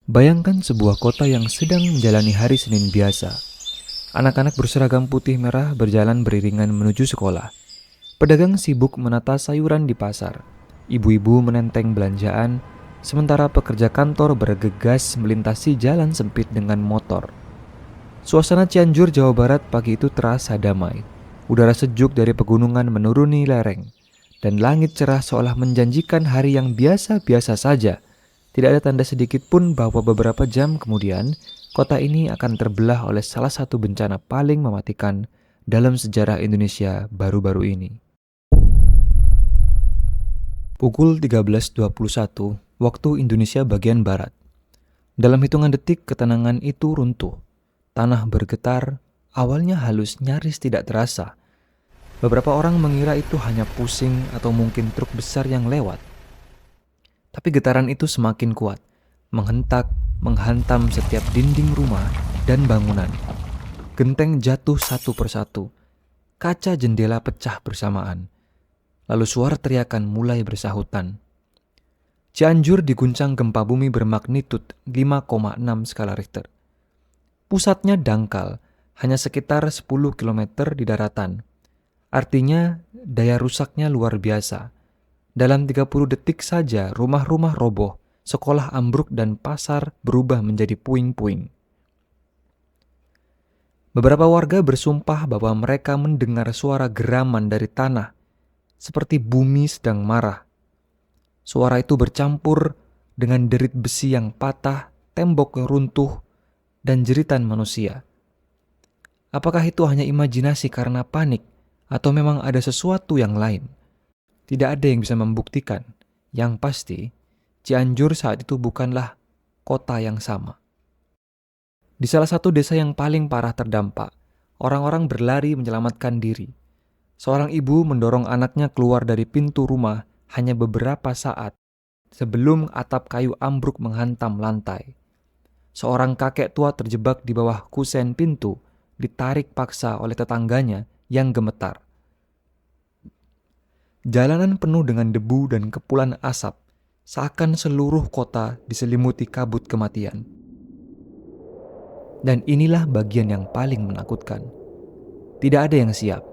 Bayangkan sebuah kota yang sedang menjalani hari Senin biasa. Anak-anak berseragam putih merah berjalan beriringan menuju sekolah. Pedagang sibuk menata sayuran di pasar. Ibu-ibu menenteng belanjaan, sementara pekerja kantor bergegas melintasi jalan sempit dengan motor. Suasana Cianjur, Jawa Barat pagi itu terasa damai. Udara sejuk dari pegunungan menuruni lereng, dan langit cerah seolah menjanjikan hari yang biasa-biasa saja. Tidak ada tanda sedikit pun bahwa beberapa jam kemudian, kota ini akan terbelah oleh salah satu bencana paling mematikan dalam sejarah Indonesia baru-baru ini. Pukul 13.21 waktu Indonesia bagian Barat. Dalam hitungan detik ketenangan itu runtuh. Tanah bergetar, awalnya halus nyaris tidak terasa. Beberapa orang mengira itu hanya pusing atau mungkin truk besar yang lewat. Tapi getaran itu semakin kuat, menghentak, menghantam setiap dinding rumah dan bangunan. Genteng jatuh satu persatu, kaca jendela pecah bersamaan. Lalu suara teriakan mulai bersahutan. Cianjur diguncang gempa bumi bermagnitud 5,6 skala Richter. Pusatnya dangkal, hanya sekitar 10 km di daratan. Artinya daya rusaknya luar biasa. Dalam 30 detik saja rumah-rumah roboh, sekolah ambruk dan pasar berubah menjadi puing-puing. Beberapa warga bersumpah bahwa mereka mendengar suara geraman dari tanah, seperti bumi sedang marah. Suara itu bercampur dengan derit besi yang patah, tembok yang runtuh, dan jeritan manusia. Apakah itu hanya imajinasi karena panik, atau memang ada sesuatu yang lain? Tidak ada yang bisa membuktikan. Yang pasti, Cianjur saat itu bukanlah kota yang sama. Di salah satu desa yang paling parah terdampak, orang-orang berlari menyelamatkan diri. Seorang ibu mendorong anaknya keluar dari pintu rumah hanya beberapa saat sebelum atap kayu ambruk menghantam lantai. Seorang kakek tua terjebak di bawah kusen pintu, ditarik paksa oleh tetangganya yang gemetar. Jalanan penuh dengan debu dan kepulan asap, seakan seluruh kota diselimuti kabut kematian. Dan inilah bagian yang paling menakutkan. Tidak ada yang siap.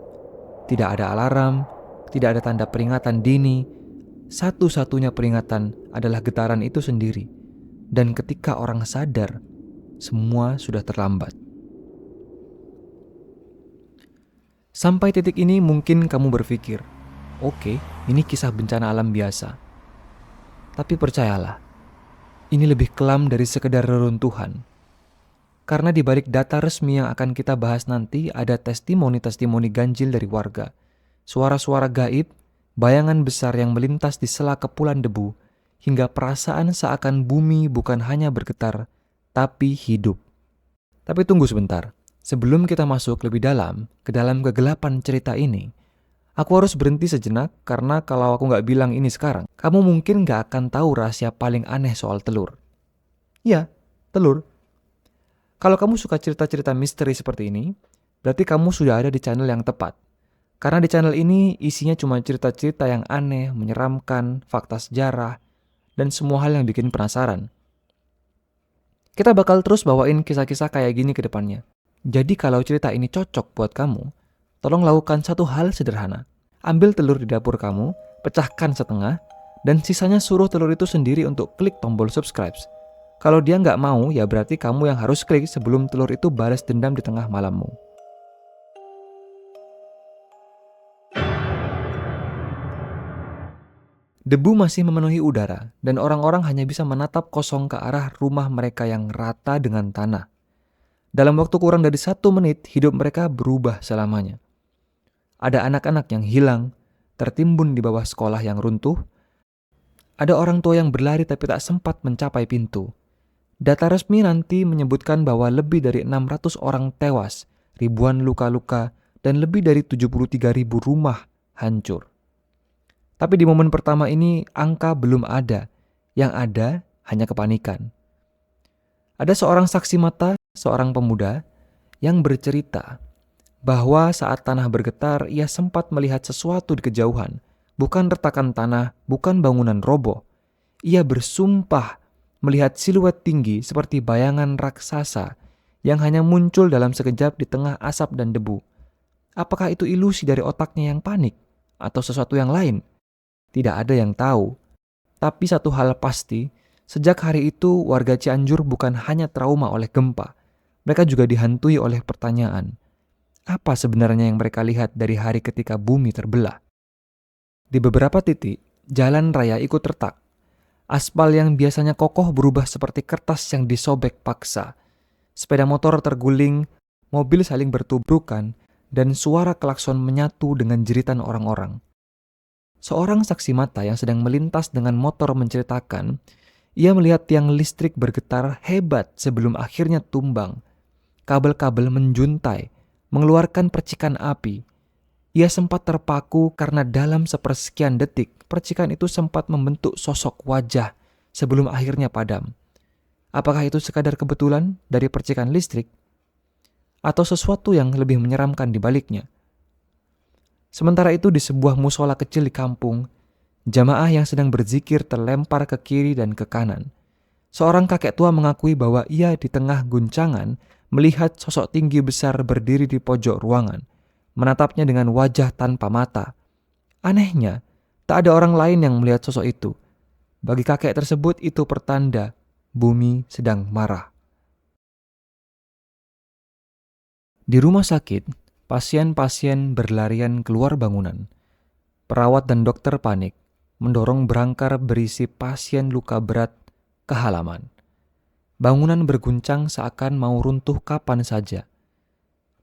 Tidak ada alarm, tidak ada tanda peringatan dini. Satu-satunya peringatan adalah getaran itu sendiri. Dan ketika orang sadar, semua sudah terlambat. Sampai titik ini mungkin kamu berpikir, oke, ini kisah bencana alam biasa. Tapi percayalah, ini lebih kelam dari sekedar reruntuhan. Karena di balik data resmi yang akan kita bahas nanti ada testimoni-testimoni ganjil dari warga, suara-suara gaib, bayangan besar yang melintas di sela kepulan debu, hingga perasaan seakan bumi bukan hanya bergetar, tapi hidup. Tapi tunggu sebentar, sebelum kita masuk lebih dalam ke dalam kegelapan cerita ini, aku harus berhenti sejenak karena kalau aku nggak bilang ini sekarang, kamu mungkin nggak akan tahu rahasia paling aneh soal telur. Ya, telur. Kalau kamu suka cerita-cerita misteri seperti ini, berarti kamu sudah ada di channel yang tepat. Karena di channel ini isinya cuma cerita-cerita yang aneh, menyeramkan, fakta sejarah, dan semua hal yang bikin penasaran. Kita bakal terus bawain kisah-kisah kayak gini ke depannya. Jadi kalau cerita ini cocok buat kamu, tolong lakukan satu hal sederhana. Ambil telur di dapur kamu, pecahkan setengah, dan sisanya suruh telur itu sendiri untuk klik tombol subscribe. Kalau dia nggak mau, ya berarti kamu yang harus klik sebelum telur itu balas dendam di tengah malammu. Debu masih memenuhi udara, dan orang-orang hanya bisa menatap kosong ke arah rumah mereka yang rata dengan tanah. Dalam waktu kurang dari 1 menit, hidup mereka berubah selamanya. Ada anak-anak yang hilang, tertimbun di bawah sekolah yang runtuh. Ada orang tua yang berlari tapi tak sempat mencapai pintu. Data resmi nanti menyebutkan bahwa lebih dari 600 orang tewas, ribuan luka-luka, dan lebih dari 73.000 rumah hancur. Tapi di momen pertama ini angka belum ada, yang ada hanya kepanikan. Ada seorang saksi mata, seorang pemuda, yang bercerita bahwa saat tanah bergetar ia sempat melihat sesuatu di kejauhan, bukan retakan tanah, bukan bangunan roboh. Ia bersumpah melihat siluet tinggi seperti bayangan raksasa yang hanya muncul dalam sekejap di tengah asap dan debu. Apakah itu ilusi dari otaknya yang panik atau sesuatu yang lain? Tidak ada yang tahu. Tapi satu hal pasti, sejak hari itu warga Cianjur bukan hanya trauma oleh gempa, mereka juga dihantui oleh pertanyaan. Apa sebenarnya yang mereka lihat dari hari ketika bumi terbelah? Di beberapa titik, jalan raya ikut retak. Aspal yang biasanya kokoh berubah seperti kertas yang disobek paksa. Sepeda motor terguling, mobil saling bertubrukan, dan suara klakson menyatu dengan jeritan orang-orang. Seorang saksi mata yang sedang melintas dengan motor menceritakan, ia melihat tiang listrik bergetar hebat sebelum akhirnya tumbang. Kabel-kabel menjuntai, mengeluarkan percikan api. Ia sempat terpaku karena dalam sepersekian detik, percikan itu sempat membentuk sosok wajah sebelum akhirnya padam. Apakah itu sekadar kebetulan dari percikan listrik? Atau sesuatu yang lebih menyeramkan di baliknya? Sementara itu di sebuah musola kecil di kampung, jamaah yang sedang berzikir terlempar ke kiri dan ke kanan. Seorang kakek tua mengakui bahwa ia di tengah guncangan melihat sosok tinggi besar berdiri di pojok ruangan, menatapnya dengan wajah tanpa mata. Anehnya, tak ada orang lain yang melihat sosok itu. Bagi kakek tersebut itu pertanda bumi sedang marah. Di rumah sakit, pasien-pasien berlarian keluar bangunan. Perawat dan dokter panik, mendorong berangkar berisi pasien luka berat ke halaman. Bangunan berguncang seakan mau runtuh kapan saja.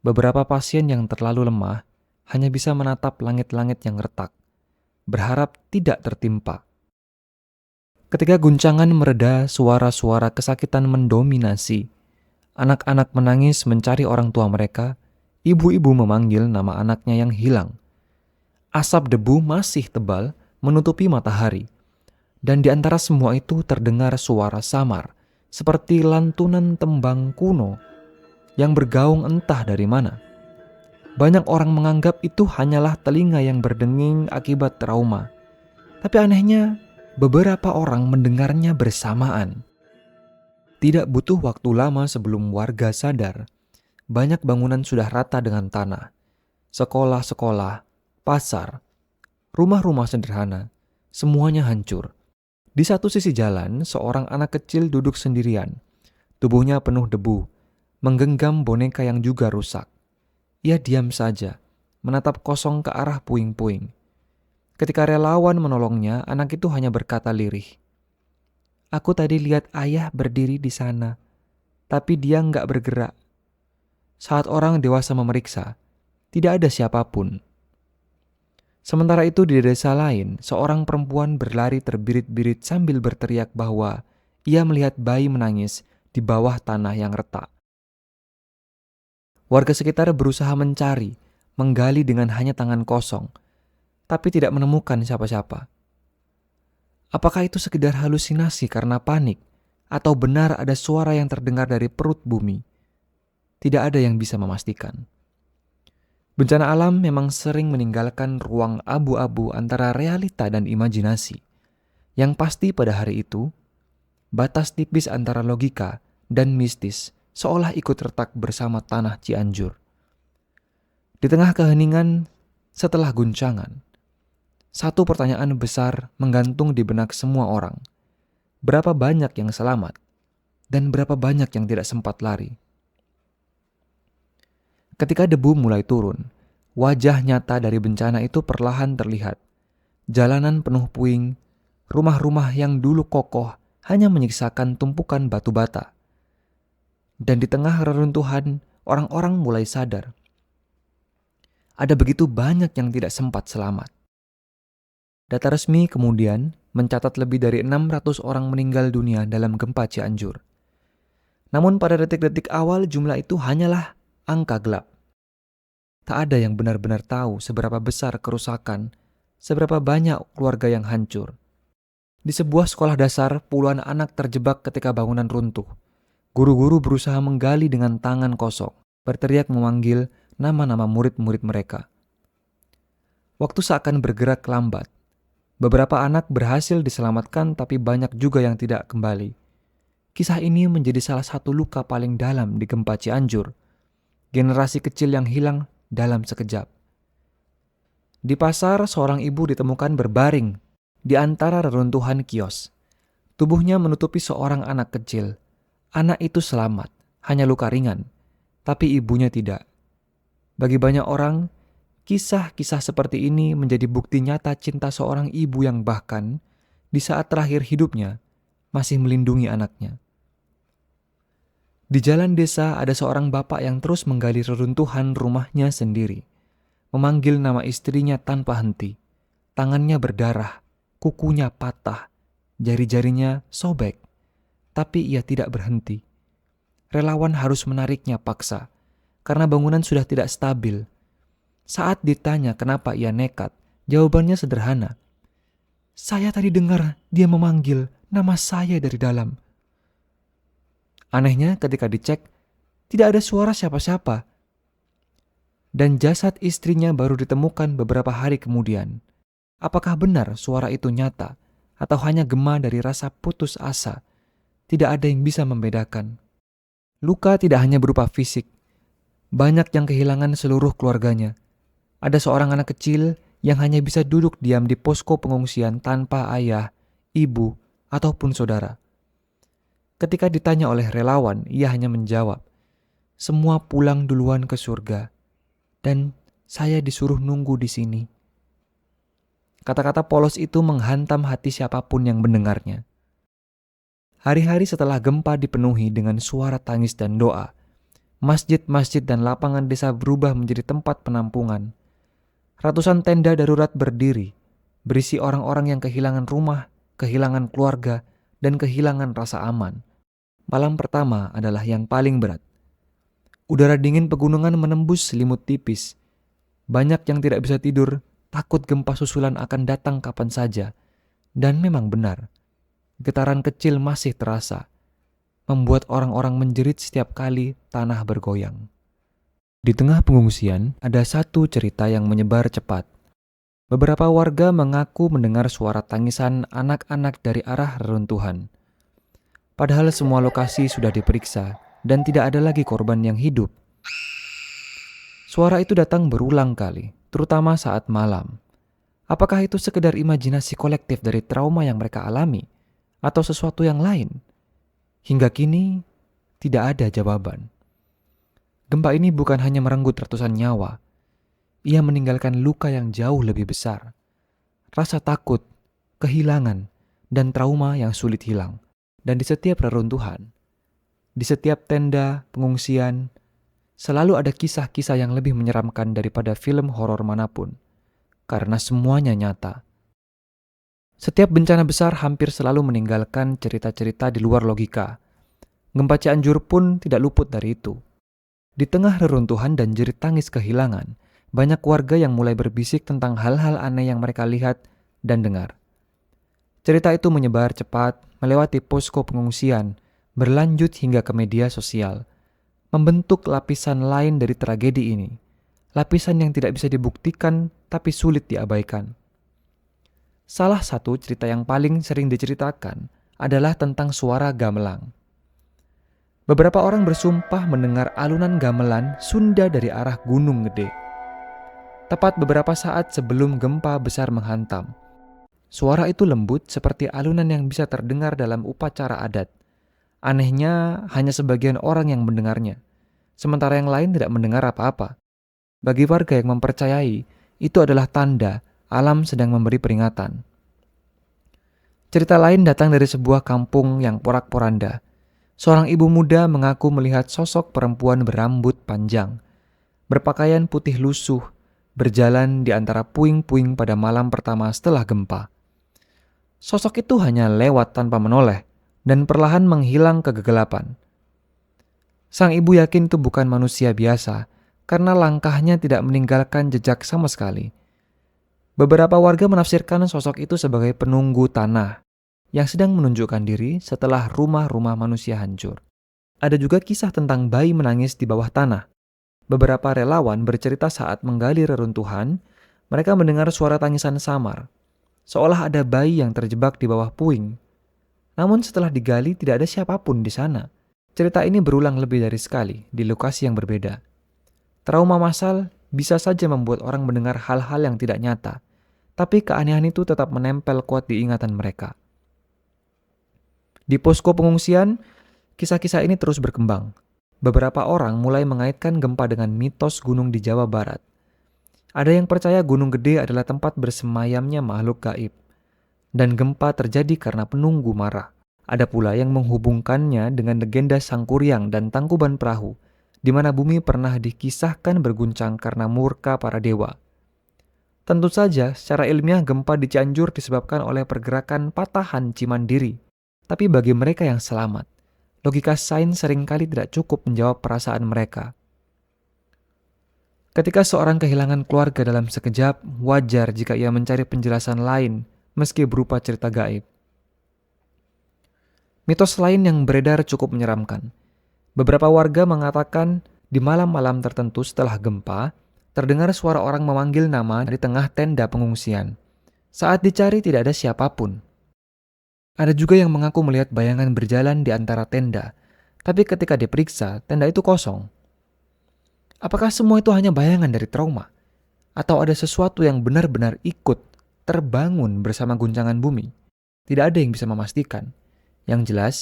Beberapa pasien yang terlalu lemah hanya bisa menatap langit-langit yang retak, berharap tidak tertimpa. Ketika guncangan mereda, suara-suara kesakitan mendominasi. Anak-anak menangis mencari orang tua mereka, ibu-ibu memanggil nama anaknya yang hilang. Asap debu masih tebal menutupi matahari, dan di antara semua itu terdengar suara samar, seperti lantunan tembang kuno yang bergaung entah dari mana. Banyak orang menganggap itu hanyalah telinga yang berdenging akibat trauma. Tapi anehnya, beberapa orang mendengarnya bersamaan. Tidak butuh waktu lama sebelum warga sadar, banyak bangunan sudah rata dengan tanah. Sekolah-sekolah, pasar, rumah-rumah sederhana, semuanya hancur. Di satu sisi jalan, seorang anak kecil duduk sendirian. Tubuhnya penuh debu, menggenggam boneka yang juga rusak. Ia diam saja, menatap kosong ke arah puing-puing. Ketika relawan menolongnya, anak itu hanya berkata lirih, "Aku tadi lihat ayah berdiri di sana, tapi dia nggak bergerak." Saat orang dewasa memeriksa, tidak ada siapapun. Sementara itu di desa lain, seorang perempuan berlari terbirit-birit sambil berteriak bahwa ia melihat bayi menangis di bawah tanah yang retak. Warga sekitar berusaha mencari, menggali dengan hanya tangan kosong, tapi tidak menemukan siapa-siapa. Apakah itu sekedar halusinasi karena panik, atau benar ada suara yang terdengar dari perut bumi? Tidak ada yang bisa memastikan. Bencana alam memang sering meninggalkan ruang abu-abu antara realita dan imajinasi. Yang pasti pada hari itu, batas tipis antara logika dan mistis seolah ikut retak bersama tanah Cianjur. Di tengah keheningan setelah guncangan, satu pertanyaan besar menggantung di benak semua orang. Berapa banyak yang selamat dan berapa banyak yang tidak sempat lari? Ketika debu mulai turun, wajah nyata dari bencana itu perlahan terlihat. Jalanan penuh puing, rumah-rumah yang dulu kokoh hanya menyisakan tumpukan batu bata. Dan di tengah reruntuhan, orang-orang mulai sadar. Ada begitu banyak yang tidak sempat selamat. Data resmi kemudian mencatat lebih dari 600 orang meninggal dunia dalam gempa Cianjur. Namun pada detik-detik awal jumlah itu hanyalah angka gelap. Tak ada yang benar-benar tahu seberapa besar kerusakan, seberapa banyak keluarga yang hancur. Di sebuah sekolah dasar, puluhan anak terjebak ketika bangunan runtuh. Guru-guru berusaha menggali dengan tangan kosong, berteriak memanggil nama-nama murid-murid mereka. Waktu seakan bergerak lambat. Beberapa anak berhasil diselamatkan tapi banyak juga yang tidak kembali. Kisah ini menjadi salah satu luka paling dalam di gempa Cianjur. Generasi kecil yang hilang dalam sekejap. Di pasar, seorang ibu ditemukan berbaring di antara reruntuhan kios. Tubuhnya menutupi seorang anak kecil. Anak itu selamat, hanya luka ringan, tapi ibunya tidak. Bagi banyak orang, kisah-kisah seperti ini menjadi bukti nyata cinta seorang ibu yang bahkan di saat terakhir hidupnya masih melindungi anaknya. Di jalan desa ada seorang bapak yang terus menggali reruntuhan rumahnya sendiri, memanggil nama istrinya tanpa henti. Tangannya berdarah, kukunya patah, jari-jarinya sobek, tapi ia tidak berhenti. Relawan harus menariknya paksa, karena bangunan sudah tidak stabil. Saat ditanya kenapa ia nekat, jawabannya sederhana. Saya tadi dengar dia memanggil nama saya dari dalam. Anehnya ketika dicek, tidak ada suara siapa-siapa. Dan jasad istrinya baru ditemukan beberapa hari kemudian. Apakah benar suara itu nyata atau hanya gema dari rasa putus asa? Tidak ada yang bisa membedakan. Luka tidak hanya berupa fisik. Banyak yang kehilangan seluruh keluarganya. Ada seorang anak kecil yang hanya bisa duduk diam di posko pengungsian tanpa ayah, ibu, ataupun saudara. Ketika ditanya oleh relawan, ia hanya menjawab, "Semua pulang duluan ke surga, dan saya disuruh nunggu di sini." Kata-kata polos itu menghantam hati siapapun yang mendengarnya. Hari-hari setelah gempa dipenuhi dengan suara tangis dan doa, masjid-masjid dan lapangan desa berubah menjadi tempat penampungan. Ratusan tenda darurat berdiri, berisi orang-orang yang kehilangan rumah, kehilangan keluarga, dan kehilangan rasa aman. Malam pertama adalah yang paling berat. Udara dingin pegunungan menembus selimut tipis. Banyak yang tidak bisa tidur, takut gempa susulan akan datang kapan saja. Dan memang benar, getaran kecil masih terasa, membuat orang-orang menjerit setiap kali tanah bergoyang. Di tengah pengungsian, ada satu cerita yang menyebar cepat. Beberapa warga mengaku mendengar suara tangisan anak-anak dari arah reruntuhan. Padahal semua lokasi sudah diperiksa dan tidak ada lagi korban yang hidup. Suara itu datang berulang kali, terutama saat malam. Apakah itu sekedar imajinasi kolektif dari trauma yang mereka alami, atau sesuatu yang lain? Hingga kini, tidak ada jawaban. Gempa ini bukan hanya merenggut ratusan nyawa, ia meninggalkan luka yang jauh lebih besar. Rasa takut, kehilangan, dan trauma yang sulit hilang. Dan di setiap reruntuhan, di setiap tenda pengungsian, selalu ada kisah-kisah yang lebih menyeramkan daripada film horor manapun, karena semuanya nyata. Setiap bencana besar hampir selalu meninggalkan cerita-cerita di luar logika. Gempa Cianjur pun tidak luput dari itu. Di tengah reruntuhan dan jerit tangis kehilangan, banyak warga yang mulai berbisik tentang hal-hal aneh yang mereka lihat dan dengar. Cerita itu menyebar cepat, melewati posko pengungsian, berlanjut hingga ke media sosial, membentuk lapisan lain dari tragedi ini. Lapisan yang tidak bisa dibuktikan tapi sulit diabaikan. Salah satu cerita yang paling sering diceritakan adalah tentang suara gamelan. Beberapa orang bersumpah mendengar alunan gamelan Sunda dari arah Gunung Gede. Tepat beberapa saat sebelum gempa besar menghantam. Suara itu lembut seperti alunan yang bisa terdengar dalam upacara adat. Anehnya, hanya sebagian orang yang mendengarnya, sementara yang lain tidak mendengar apa-apa. Bagi warga yang mempercayai, itu adalah tanda alam sedang memberi peringatan. Cerita lain datang dari sebuah kampung yang porak-poranda. Seorang ibu muda mengaku melihat sosok perempuan berambut panjang, berpakaian putih lusuh, berjalan di antara puing-puing pada malam pertama setelah gempa. Sosok itu hanya lewat tanpa menoleh dan perlahan menghilang ke kegelapan. Sang ibu yakin itu bukan manusia biasa karena langkahnya tidak meninggalkan jejak sama sekali. Beberapa warga menafsirkan sosok itu sebagai penunggu tanah yang sedang menunjukkan diri setelah rumah-rumah manusia hancur. Ada juga kisah tentang bayi menangis di bawah tanah. Beberapa relawan bercerita saat menggali reruntuhan, mereka mendengar suara tangisan samar, seolah ada bayi yang terjebak di bawah puing. Namun setelah digali tidak ada siapapun di sana. Cerita ini berulang lebih dari sekali di lokasi yang berbeda. Trauma massal bisa saja membuat orang mendengar hal-hal yang tidak nyata, tapi keanehan itu tetap menempel kuat di ingatan mereka. Di posko pengungsian, kisah-kisah ini terus berkembang. Beberapa orang mulai mengaitkan gempa dengan mitos gunung di Jawa Barat. Ada yang percaya Gunung Gede adalah tempat bersemayamnya makhluk gaib, dan gempa terjadi karena penunggu marah. Ada pula yang menghubungkannya dengan legenda Sangkuriang dan Tangkuban Perahu, di mana bumi pernah dikisahkan berguncang karena murka para dewa. Tentu saja, secara ilmiah gempa di Cianjur disebabkan oleh pergerakan patahan Cimandiri. Tapi bagi mereka yang selamat, logika sains seringkali tidak cukup menjawab perasaan mereka. Ketika seorang kehilangan keluarga dalam sekejap, wajar jika ia mencari penjelasan lain meski berupa cerita gaib. Mitos lain yang beredar cukup menyeramkan. Beberapa warga mengatakan di malam-malam tertentu setelah gempa, terdengar suara orang memanggil nama di tengah tenda pengungsian. Saat dicari tidak ada siapapun. Ada juga yang mengaku melihat bayangan berjalan di antara tenda, tapi ketika diperiksa, tenda itu kosong. Apakah semua itu hanya bayangan dari trauma? Atau ada sesuatu yang benar-benar ikut terbangun bersama guncangan bumi? Tidak ada yang bisa memastikan. Yang jelas,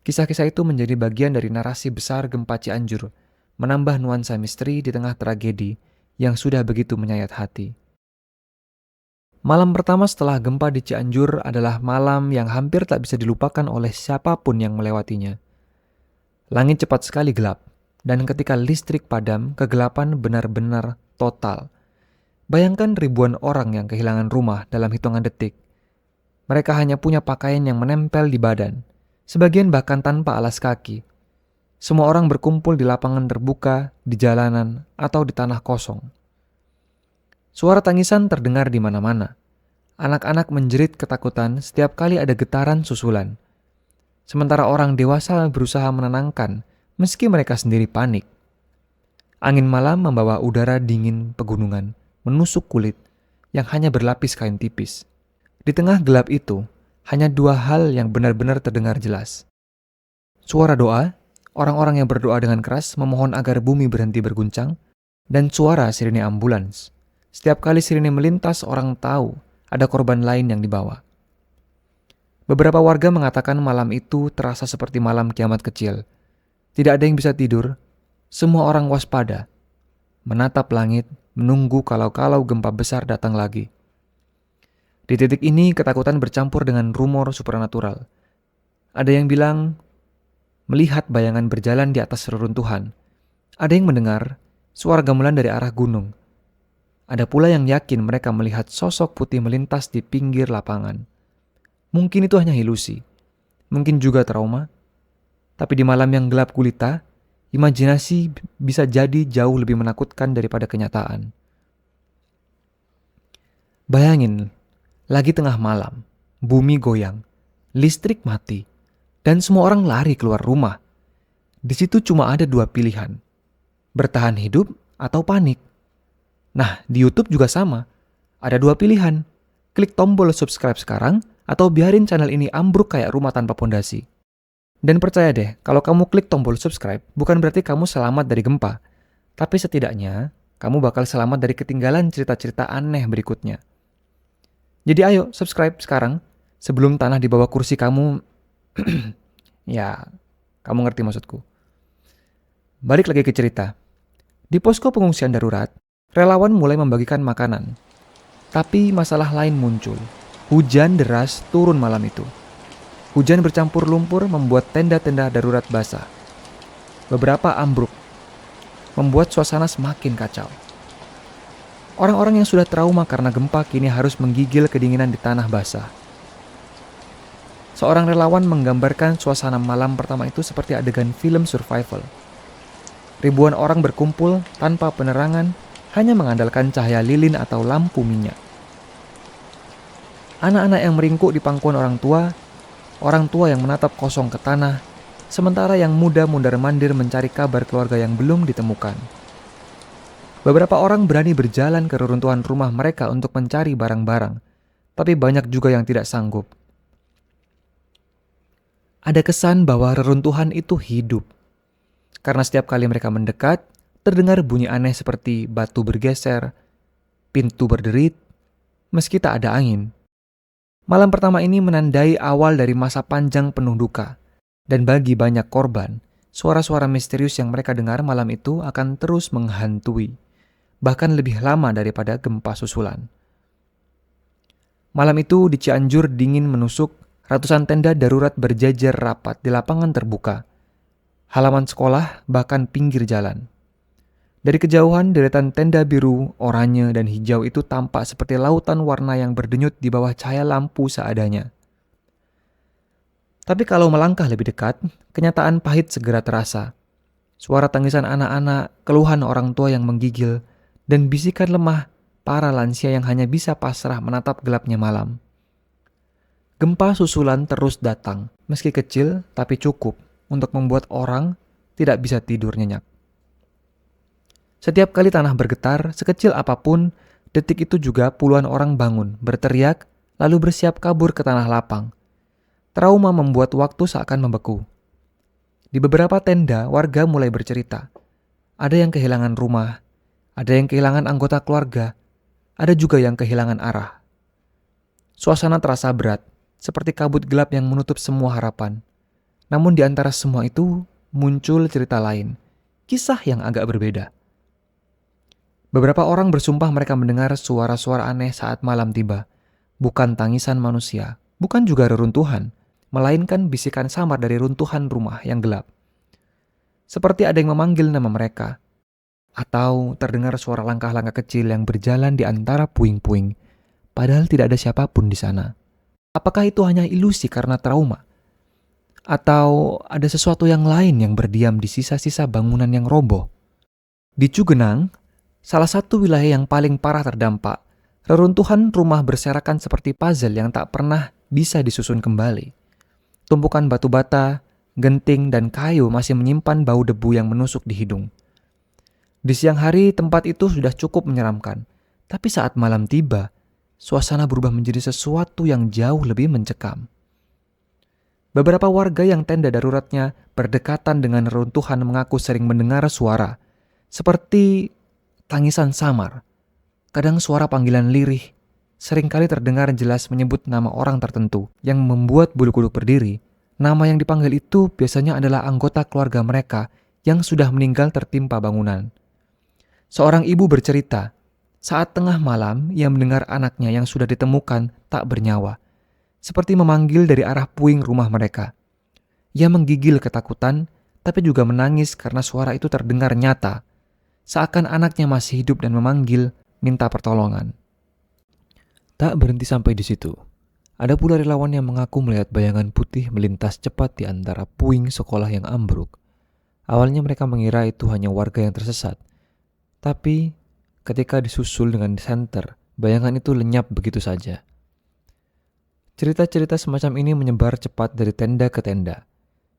kisah-kisah itu menjadi bagian dari narasi besar gempa Cianjur, menambah nuansa misteri di tengah tragedi yang sudah begitu menyayat hati. Malam pertama setelah gempa di Cianjur adalah malam yang hampir tak bisa dilupakan oleh siapapun yang melewatinya. Langit cepat sekali gelap, dan ketika listrik padam, kegelapan benar-benar total. Bayangkan ribuan orang yang kehilangan rumah dalam hitungan detik. Mereka hanya punya pakaian yang menempel di badan, sebagian bahkan tanpa alas kaki. Semua orang berkumpul di lapangan terbuka, di jalanan, atau di tanah kosong. Suara tangisan terdengar di mana-mana. Anak-anak menjerit ketakutan setiap kali ada getaran susulan. Sementara orang dewasa berusaha menenangkan, meski mereka sendiri panik. Angin malam membawa udara dingin pegunungan, menusuk kulit yang hanya berlapis kain tipis. Di tengah gelap itu, hanya dua hal yang benar-benar terdengar jelas. Suara doa, orang-orang yang berdoa dengan keras memohon agar bumi berhenti berguncang, dan suara sirine ambulans. Setiap kali sirine melintas, orang tahu ada korban lain yang dibawa. Beberapa warga mengatakan malam itu terasa seperti malam kiamat kecil. Tidak ada yang bisa tidur, semua orang waspada, menatap langit, menunggu kalau-kalau gempa besar datang lagi. Di titik ini ketakutan bercampur dengan rumor supernatural. Ada yang bilang melihat bayangan berjalan di atas reruntuhan. Ada yang mendengar suara gamelan dari arah gunung. Ada pula yang yakin mereka melihat sosok putih melintas di pinggir lapangan. Mungkin itu hanya ilusi, mungkin juga trauma. Tapi di malam yang gelap gulita, imajinasi bisa jadi jauh lebih menakutkan daripada kenyataan. Bayangin, lagi tengah malam, bumi goyang, listrik mati, dan semua orang lari keluar rumah. Di situ cuma ada dua pilihan, bertahan hidup atau panik. Nah, di YouTube juga sama, ada dua pilihan, klik tombol subscribe sekarang atau biarin channel ini ambruk kayak rumah tanpa pondasi. Dan percaya deh, kalau kamu klik tombol subscribe, bukan berarti kamu selamat dari gempa. Tapi setidaknya, kamu bakal selamat dari ketinggalan cerita-cerita aneh berikutnya. Jadi ayo, subscribe sekarang, sebelum tanah di bawah kursi kamu... ya, kamu ngerti maksudku. Balik lagi ke cerita. Di posko pengungsian darurat, relawan mulai membagikan makanan. Tapi masalah lain muncul. Hujan deras turun malam itu. Hujan bercampur lumpur membuat tenda-tenda darurat basah. Beberapa ambruk, membuat suasana semakin kacau. Orang-orang yang sudah trauma karena gempa kini harus menggigil kedinginan di tanah basah. Seorang relawan menggambarkan suasana malam pertama itu seperti adegan film survival. Ribuan orang berkumpul tanpa penerangan, hanya mengandalkan cahaya lilin atau lampu minyak. Anak-anak yang meringkuk di pangkuan orang tua yang menatap kosong ke tanah, sementara yang muda mundar-mandir mencari kabar keluarga yang belum ditemukan. Beberapa orang berani berjalan ke reruntuhan rumah mereka untuk mencari barang-barang, tapi banyak juga yang tidak sanggup. Ada kesan bahwa reruntuhan itu hidup. Karena setiap kali mereka mendekat, terdengar bunyi aneh seperti batu bergeser, pintu berderit, meski tak ada angin. Malam pertama ini menandai awal dari masa panjang penuh duka. Dan bagi banyak korban, suara-suara misterius yang mereka dengar malam itu akan terus menghantui, bahkan lebih lama daripada gempa susulan. Malam itu di Cianjur dingin menusuk, ratusan tenda darurat berjajar rapat di lapangan terbuka, halaman sekolah, bahkan pinggir jalan. Dari kejauhan, deretan tenda biru, oranye, dan hijau itu tampak seperti lautan warna yang berdenyut di bawah cahaya lampu seadanya. Tapi kalau melangkah lebih dekat, kenyataan pahit segera terasa. Suara tangisan anak-anak, keluhan orang tua yang menggigil, dan bisikan lemah para lansia yang hanya bisa pasrah menatap gelapnya malam. Gempa susulan terus datang, meski kecil tapi cukup untuk membuat orang tidak bisa tidur nyenyak. Setiap kali tanah bergetar, sekecil apapun, detik itu juga puluhan orang bangun, berteriak, lalu bersiap kabur ke tanah lapang. Trauma membuat waktu seakan membeku. Di beberapa tenda, warga mulai bercerita. Ada yang kehilangan rumah, ada yang kehilangan anggota keluarga, ada juga yang kehilangan arah. Suasana terasa berat, seperti kabut gelap yang menutup semua harapan. Namun di antara semua itu, muncul cerita lain, kisah yang agak berbeda. Beberapa orang bersumpah mereka mendengar suara-suara aneh saat malam tiba. Bukan tangisan manusia, bukan juga reruntuhan, melainkan bisikan samar dari runtuhan rumah yang gelap. Seperti ada yang memanggil nama mereka. Atau terdengar suara langkah-langkah kecil yang berjalan di antara puing-puing, padahal tidak ada siapapun di sana. Apakah itu hanya ilusi karena trauma? Atau ada sesuatu yang lain yang berdiam di sisa-sisa bangunan yang roboh? Di Cugenang, salah satu wilayah yang paling parah terdampak, reruntuhan rumah berserakan seperti puzzle yang tak pernah bisa disusun kembali. Tumpukan batu bata, genting, dan kayu masih menyimpan bau debu yang menusuk di hidung. Di siang hari tempat itu sudah cukup menyeramkan, tapi saat malam tiba, suasana berubah menjadi sesuatu yang jauh lebih mencekam. Beberapa warga yang tenda daruratnya berdekatan dengan reruntuhan mengaku sering mendengar suara, seperti tangisan samar, kadang suara panggilan lirih, seringkali terdengar jelas menyebut nama orang tertentu yang membuat bulu kuduk berdiri. Nama yang dipanggil itu biasanya adalah anggota keluarga mereka yang sudah meninggal tertimpa bangunan. Seorang ibu bercerita, saat tengah malam ia mendengar anaknya yang sudah ditemukan tak bernyawa, seperti memanggil dari arah puing rumah mereka. Ia menggigil ketakutan, tapi juga menangis karena suara itu terdengar nyata, seakan anaknya masih hidup dan memanggil minta pertolongan. Tak berhenti sampai di situ. Ada pula relawan yang mengaku melihat bayangan putih melintas cepat di antara puing sekolah yang ambruk. Awalnya mereka mengira itu hanya warga yang tersesat. Tapi ketika disusul dengan senter, bayangan itu lenyap begitu saja. Cerita-cerita semacam ini menyebar cepat dari tenda ke tenda.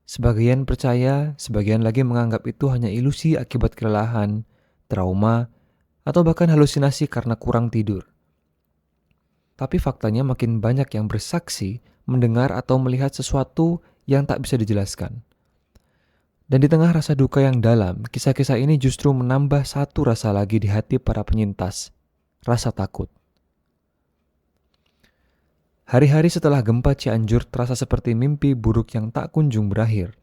Sebagian percaya, sebagian lagi menganggap itu hanya ilusi akibat kelelahan, trauma, atau bahkan halusinasi karena kurang tidur. Tapi faktanya makin banyak yang bersaksi, mendengar atau melihat sesuatu yang tak bisa dijelaskan. Dan di tengah rasa duka yang dalam, kisah-kisah ini justru menambah satu rasa lagi di hati para penyintas, rasa takut. Hari-hari setelah gempa Cianjur terasa seperti mimpi buruk yang tak kunjung berakhir.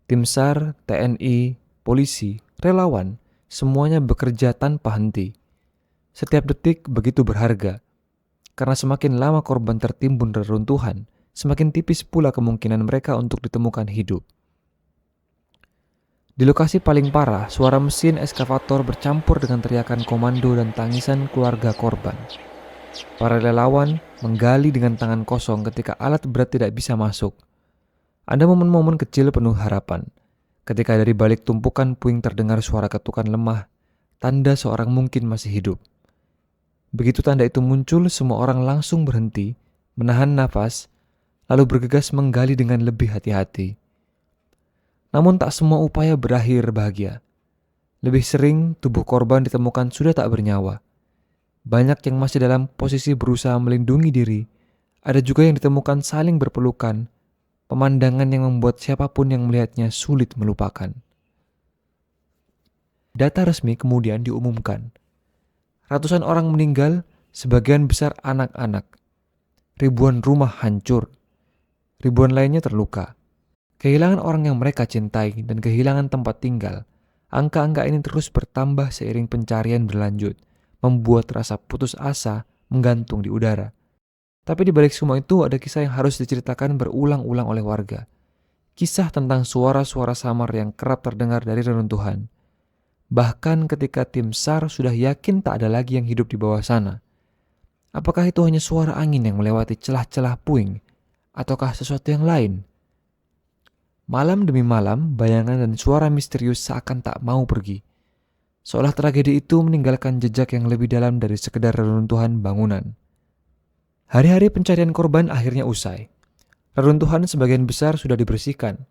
Tim SAR, TNI, polisi, relawan, semuanya bekerja tanpa henti. Setiap detik begitu berharga, karena semakin lama korban tertimbun reruntuhan, semakin tipis pula kemungkinan mereka untuk ditemukan hidup. Di lokasi paling parah, suara mesin eskavator bercampur dengan teriakan komando dan tangisan keluarga korban. Para relawan menggali dengan tangan kosong ketika alat berat tidak bisa masuk. Ada momen-momen kecil penuh harapan, ketika dari balik tumpukan puing terdengar suara ketukan lemah, tanda seorang mungkin masih hidup. Begitu tanda itu muncul, semua orang langsung berhenti, menahan nafas, lalu bergegas menggali dengan lebih hati-hati. Namun tak semua upaya berakhir bahagia. Lebih sering tubuh korban ditemukan sudah tak bernyawa. Banyak yang masih dalam posisi berusaha melindungi diri. Ada juga yang ditemukan saling berpelukan, pemandangan yang membuat siapapun yang melihatnya sulit melupakan. Data resmi kemudian diumumkan. Ratusan orang meninggal, sebagian besar anak-anak. Ribuan rumah hancur. Ribuan lainnya terluka. Kehilangan orang yang mereka cintai dan kehilangan tempat tinggal. Angka-angka ini terus bertambah seiring pencarian berlanjut, membuat rasa putus asa menggantung di udara. Tapi di balik semua itu ada kisah yang harus diceritakan berulang-ulang oleh warga. Kisah tentang suara-suara samar yang kerap terdengar dari reruntuhan. Bahkan ketika tim SAR sudah yakin tak ada lagi yang hidup di bawah sana. Apakah itu hanya suara angin yang melewati celah-celah puing? Ataukah sesuatu yang lain? Malam demi malam, bayangan dan suara misterius seakan tak mau pergi. Seolah tragedi itu meninggalkan jejak yang lebih dalam dari sekedar reruntuhan bangunan. Hari-hari pencarian korban akhirnya usai. Reruntuhan sebagian besar sudah dibersihkan.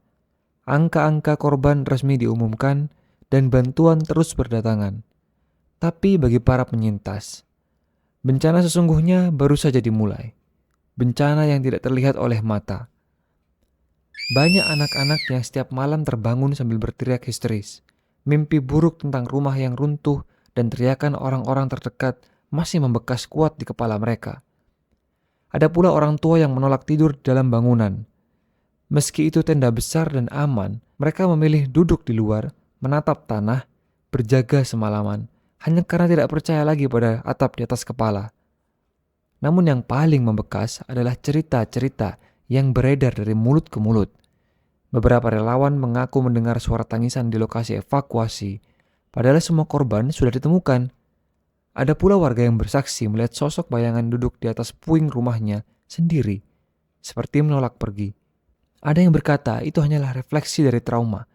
Angka-angka korban resmi diumumkan dan bantuan terus berdatangan. Tapi bagi para penyintas, bencana sesungguhnya baru saja dimulai. Bencana yang tidak terlihat oleh mata. Banyak anak-anak yang setiap malam terbangun sambil berteriak histeris. Mimpi buruk tentang rumah yang runtuh dan teriakan orang-orang terdekat masih membekas kuat di kepala mereka. Ada pula orang tua yang menolak tidur di dalam bangunan. Meski itu tenda besar dan aman, mereka memilih duduk di luar, menatap tanah, berjaga semalaman, hanya karena tidak percaya lagi pada atap di atas kepala. Namun yang paling membekas adalah cerita-cerita yang beredar dari mulut ke mulut. Beberapa relawan mengaku mendengar suara tangisan di lokasi evakuasi, padahal semua korban sudah ditemukan. Ada pula warga yang bersaksi melihat sosok bayangan duduk di atas puing rumahnya sendiri, seperti menolak pergi. Ada yang berkata itu hanyalah refleksi dari trauma,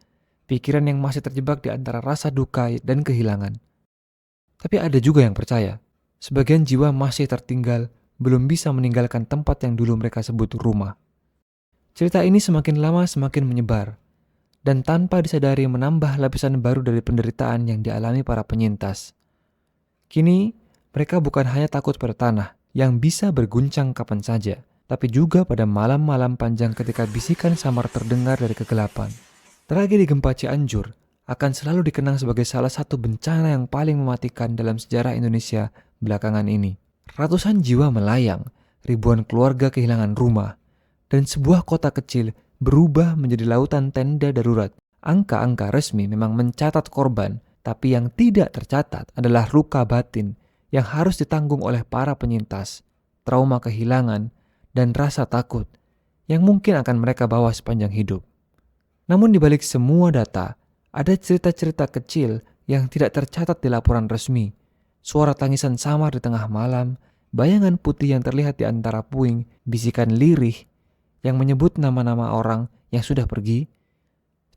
pikiran yang masih terjebak di antara rasa duka dan kehilangan. Tapi ada juga yang percaya, sebagian jiwa masih tertinggal, belum bisa meninggalkan tempat yang dulu mereka sebut rumah. Cerita ini semakin lama semakin menyebar, dan tanpa disadari menambah lapisan baru dari penderitaan yang dialami para penyintas. Kini, mereka bukan hanya takut pada tanah yang bisa berguncang kapan saja, tapi juga pada malam-malam panjang ketika bisikan samar terdengar dari kegelapan. Tragedi gempa Cianjur akan selalu dikenang sebagai salah satu bencana yang paling mematikan dalam sejarah Indonesia belakangan ini. Ratusan jiwa melayang, ribuan keluarga kehilangan rumah, dan sebuah kota kecil berubah menjadi lautan tenda darurat. Angka-angka resmi memang mencatat korban, tapi yang tidak tercatat adalah luka batin yang harus ditanggung oleh para penyintas, trauma kehilangan, dan rasa takut yang mungkin akan mereka bawa sepanjang hidup. Namun di balik semua data, ada cerita-cerita kecil yang tidak tercatat di laporan resmi. Suara tangisan samar di tengah malam, bayangan putih yang terlihat di antara puing, bisikan lirih yang menyebut nama-nama orang yang sudah pergi.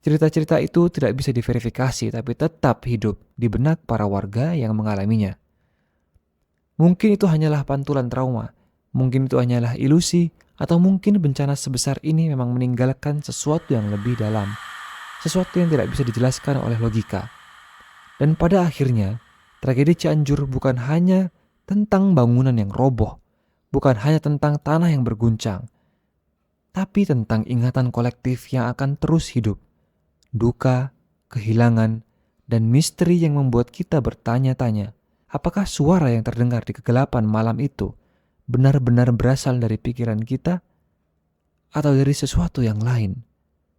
Cerita-cerita itu tidak bisa diverifikasi tapi tetap hidup di benak para warga yang mengalaminya. Mungkin itu hanyalah pantulan trauma, mungkin itu hanyalah ilusi, atau mungkin bencana sebesar ini memang meninggalkan sesuatu yang lebih dalam, sesuatu yang tidak bisa dijelaskan oleh logika. Dan pada akhirnya, tragedi Cianjur bukan hanya tentang bangunan yang roboh, bukan hanya tentang tanah yang berguncang, tapi tentang ingatan kolektif yang akan terus hidup. Duka, kehilangan, dan misteri yang membuat kita bertanya-tanya, apakah suara yang terdengar di kegelapan malam itu benar-benar berasal dari pikiran kita atau dari sesuatu yang lain?